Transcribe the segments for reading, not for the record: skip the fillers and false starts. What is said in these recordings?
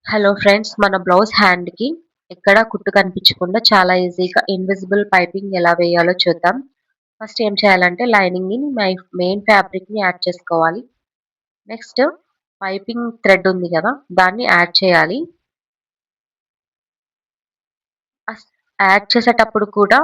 Hello friends, మన blouse hand కి ఎక్కడ కుట్టు కనిపించకుండా చాలా ఈజీగా ఇన్విజిబుల్ పైపింగ్ ఎలా వేయాలో చూద్దాం. ఫస్ట్ ఏం చేయాలంటే లైనింగ్ ని మెయిన్ ఫ్యాబ్రిక్ ని యాడ్ చేసుకోవాలి. నెక్స్ట్ పైపింగ్ థ్రెడ్ ఉంది కదా, దాన్ని యాడ్ చేయాలి. యాడ్ చేసేటప్పుడు కూడా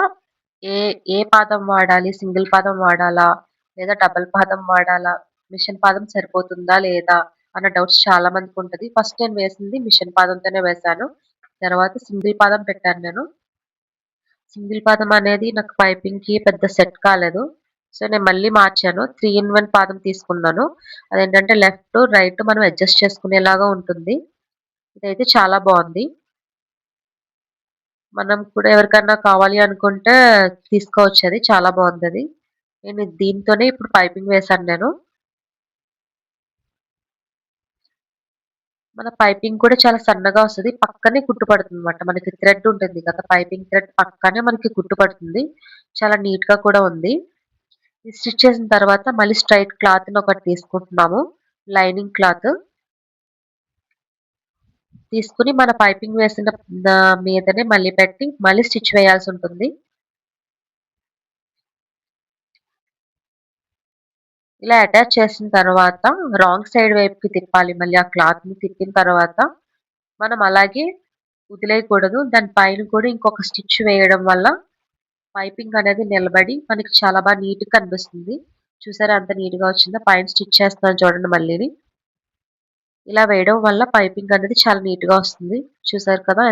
ఏ ఏ పాదం వాడాలి, సింగిల్ పాదం వాడాలా లేదా డబుల్ పాదం వాడాలా, మిషన్ పాదం సరిపోతుందా లేదా అన్న డౌట్స్ చాలా మందికి ఉంటుంది. ఫస్ట్ నేను వేసింది మిషన్ పాదంతోనే వేశాను, తర్వాత సింగిల్ పాదం పెట్టాను నేను. సింగిల్ పాదం అనేది నాకు పైపింగ్ కి పెద్ద సెట్ కాలేదు, సో నేను మళ్ళీ మార్చాను. 3-in-1 పాదం తీసుకున్నాను. అదేంటంటే లెఫ్ట్ రైట్ మనం అడ్జస్ట్ చేసుకునేలాగా ఉంటుంది. ఇదైతే చాలా బాగుంది. మనం కూడా ఎవరికన్నా కావాలి అనుకుంటే తీసుకోవచ్చు, అది చాలా బాగుంది. అది నేను దీంతోనే ఇప్పుడు పైపింగ్ వేశాను నేను. మన పైపింగ్ కూడా చాలా సన్నగా వస్తుంది, పక్కనే కుట్టు పడుతుంది అనమాట. మనకి థ్రెడ్ ఉంటుంది కదా, పైపింగ్ థ్రెడ్ పక్కనే మనకి కుట్టు పడుతుంది. చాలా నీట్ గా కూడా ఉంది. స్టిచ్ చేసిన తర్వాత మళ్ళీ స్ట్రైట్ క్లాత్ ఒకటి తీసుకుంటున్నాము. లైనింగ్ క్లాత్ తీసుకుని మన పైపింగ్ వేసిన మీదనే మళ్ళీ పెట్టి మళ్ళీ స్టిచ్ వేయాల్సి ఉంటుంది. ఇలా అటాచ్ చేసిన తర్వాత రాంగ్ సైడ్ వైపుకి తిప్పాలి. మళ్ళీ ఆ క్లాత్ ని తిప్పిన తర్వాత మనం అలాగే వదిలేయకూడదు, దాని పైన కూడా ఇంకొక స్టిచ్ వేయడం వల్ల పైపింగ్ అనేది నిలబడి మనకి చాలా బాగా నీట్ గా కనిపిస్తుంది. చూసారా ఎంత నీట్ గా వచ్చిందో. పైన స్టిచ్ చేస్తున్నాను చూడండి మళ్ళీని. ఇలా వేయడం వల్ల పైపింగ్ అనేది చాలా నీట్ గా వస్తుంది. చూసారు కదా.